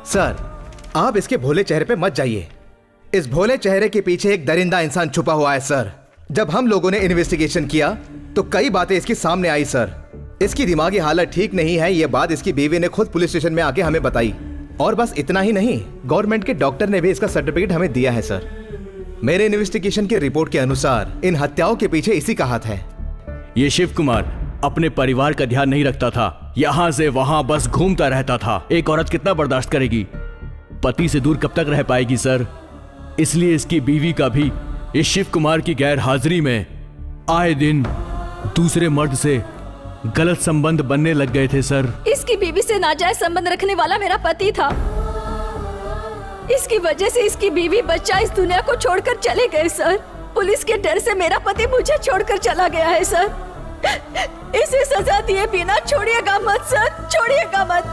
Sir, आप इसके भोले चेहरे पे मत जाइए। इस भोले चेहरे के पीछे एक दरिंदा इंसान छुपा हुआ है सर। जब हम लोगों ने इन्वेस्टिगेशन किया तो कई बातें इसके सामने आई सर। इसकी दिमागी हालत ठीक नहीं है, ये बात इसकी बीवी ने खुद पुलिस स्टेशन में आके हमें बताई। और बस इतना ही नहीं, गवर्नमेंट के डॉक्टर ने भी इसका सर्टिफिकेट हमें दिया है सर। मेरे इन्वेस्टिगेशन की रिपोर्ट के अनुसार इन हत्याओं के पीछे इसी का हाथ है। ये शिव कुमार अपने परिवार का ध्यान नहीं रखता था, यहाँ से वहां बस घूमता रहता था। एक औरत कितना बर्दाश्त करेगी? पति से दूर कब तक रह पाएगी सर? इसलिए इसकी बीवी का भी इस शिव कुमार की गैर हाजिरी में आए दिन दूसरे मर्द से गलत संबंध बनने लग गए थे सर। इसकी बीवी से नाजायज संबंध रखने वाला मेरा पति था। इसकी वजह से इसकी बीवी बच्चा इस दुनिया को छोड़कर चले गए सर। पुलिस के डर से मेरा पति मुझे छोड़कर चला गया है सर। इसे सजा दिए बिना छोड़िएगा मत सर, छोड़िएगा मत।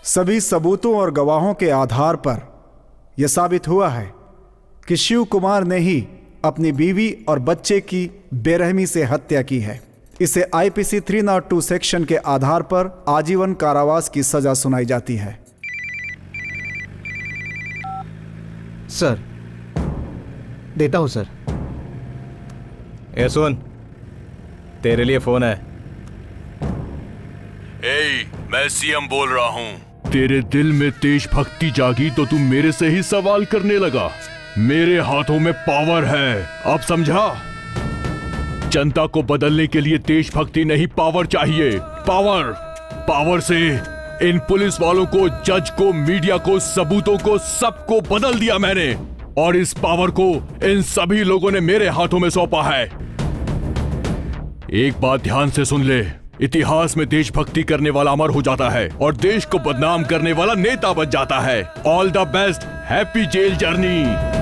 सभी सबूतों और गवाहों के आधार पर यह साबित हुआ है कि शिव कुमार ने ही अपनी बीवी और बच्चे की बेरहमी से हत्या की है। इसे आईपीसी 302 सेक्शन के आधार पर आजीवन कारावास की सजा सुनाई जाती है। सर, देता हूं सर। ए सुन, तेरे लिए फोन है। मैं सीएम बोल रहा हूँ। तेरे दिल में देशभक्ति जागी तो तू मेरे से ही सवाल करने लगा। मेरे हाथों में पावर है, अब समझा? जनता को बदलने के लिए देशभक्ति नहीं, पावर चाहिए। पावर से इन पुलिस वालों को, जज को, मीडिया को, सबूतों को, सबको बदल दिया मैंने। और इस पावर को इन सभी लोगों ने मेरे हाथों में सौंपा है। एक बात ध्यान से सुन ले, इतिहास में देशभक्ति करने वाला अमर हो जाता है और देश को बदनाम करने वाला नेता बन जाता है। All the best, happy jail journey.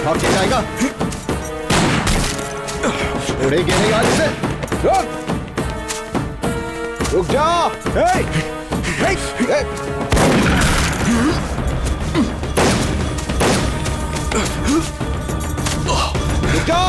भाग के जाएगा, उड़ेगी नहीं आज से। रुक जा। रुक जा।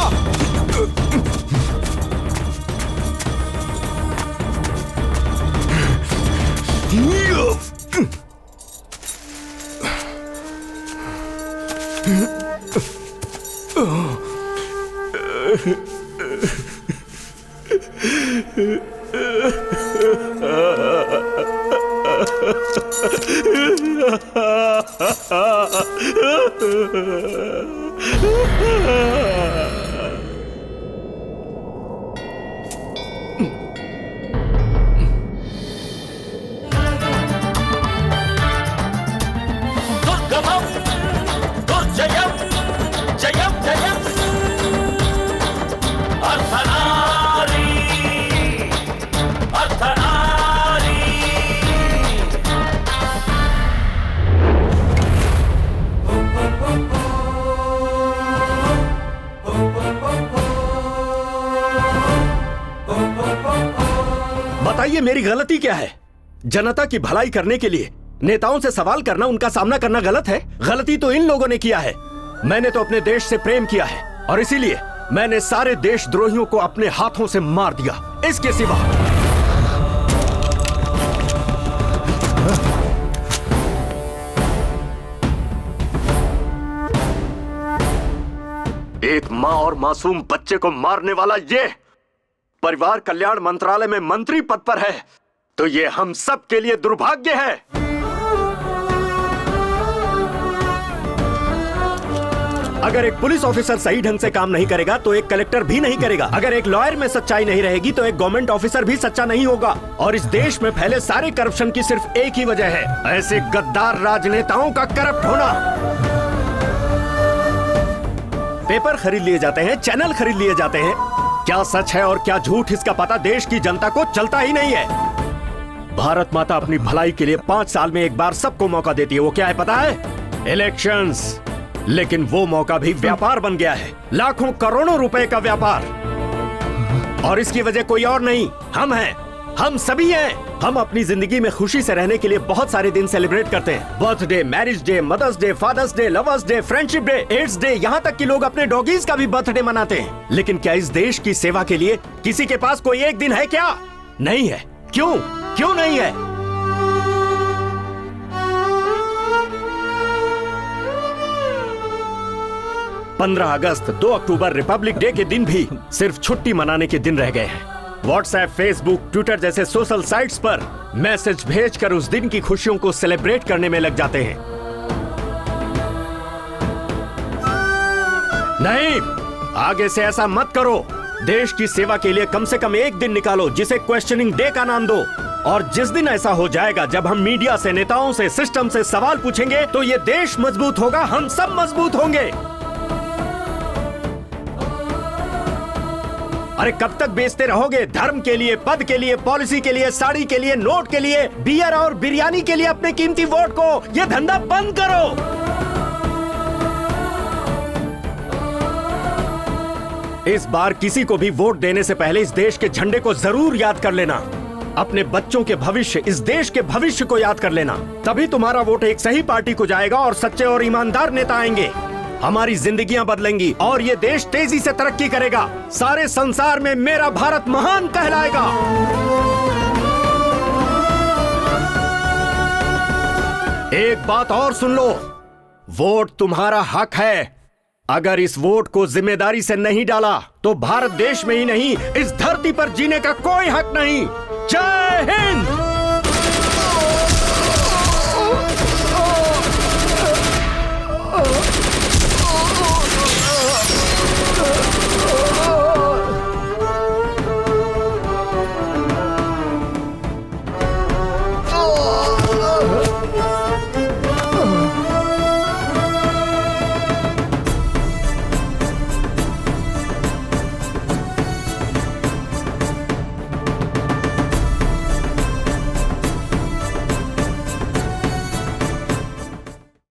बताइए मेरी गलती क्या है? जनता की भलाई करने के लिए नेताओं से सवाल करना, उनका सामना करना गलत है? गलती तो इन लोगों ने किया है। मैंने तो अपने देश से प्रेम किया है और इसीलिए मैंने सारे देशद्रोहियों को अपने हाथों से मार दिया। इसके सिवा एक माँ और मासूम बच्चे को मारने वाला ये परिवार कल्याण मंत्रालय में मंत्री पद पर है, तो ये हम सब के लिए दुर्भाग्य है। अगर एक पुलिस ऑफिसर सही ढंग से काम नहीं करेगा तो एक कलेक्टर भी नहीं करेगा। अगर एक लॉयर में सच्चाई नहीं रहेगी तो एक गवर्नमेंट ऑफिसर भी सच्चा नहीं होगा। और इस देश में फैले सारे करप्शन की सिर्फ एक ही वजह है, ऐसे गद्दार राजनेताओं का करप्ट होना। पेपर खरीद लिए जाते हैं, चैनल खरीद लिए जाते हैं, क्या सच है और क्या झूठ, इसका पता देश की जनता को चलता ही नहीं है। भारत माता अपनी भलाई के लिए 5 साल में एक बार सबको मौका देती है। वो क्या है पता है? इलेक्शंस। लेकिन वो मौका भी व्यापार बन गया है, लाखों करोड़ों रुपए का व्यापार। और इसकी वजह कोई और नहीं, हम हैं, हम सभी हैं। हम अपनी जिंदगी में खुशी से रहने के लिए बहुत सारे दिन सेलिब्रेट करते हैं। Birthday, marriage day, mother's day, father's day, lovers day, friendship day, AIDS day, यहाँ तक कि लोग अपने डॉगीज का भी बर्थडे मनाते हैं। लेकिन क्या इस देश की सेवा के लिए किसी के पास कोई एक दिन है क्या? नहीं है। क्यों? क्यों नहीं है? अगस्त 2 अक्टूबर रिपब्लिक डे के दिन भी सिर्फ छुट्टी मनाने के दिन रह गए हैं। व्हाट्सएप, फेसबुक, ट्विटर जैसे सोशल साइट्स पर मैसेज भेजकर उस दिन की खुशियों को सेलिब्रेट करने में लग जाते हैं। नहीं, आगे से ऐसा मत करो। देश की सेवा के लिए कम से कम एक दिन निकालो जिसे क्वेश्चनिंग डे का नाम दो। और जिस दिन ऐसा हो जाएगा जब हम मीडिया से, नेताओं से, सिस्टम से सवाल पूछेंगे तो ये देश मजबूत होगा, हम सब मजबूत होंगे। अरे कब तक बेचते रहोगे धर्म के लिए, पद के लिए, पॉलिसी के लिए, साड़ी के लिए, नोट के लिए, बियर और बिरयानी के लिए अपने कीमती वोट को? ये धंधा बंद करो। इस बार किसी को भी वोट देने से पहले इस देश के झंडे को जरूर याद कर लेना। अपने बच्चों के भविष्य, इस देश के भविष्य को याद कर लेना। तभी तुम्हारा वोट एक सही पार्टी को जाएगा और सच्चे और ईमानदार नेता आएंगे। हमारी जिंदगियां बदलेंगी और ये देश तेजी से तरक्की करेगा। सारे संसार में मेरा भारत महान कहलाएगा। एक बात और सुन लो, वोट तुम्हारा हक है। अगर इस वोट को जिम्मेदारी से नहीं डाला तो भारत देश में ही नहीं, इस धरती पर जीने का कोई हक नहीं। जय हिंद।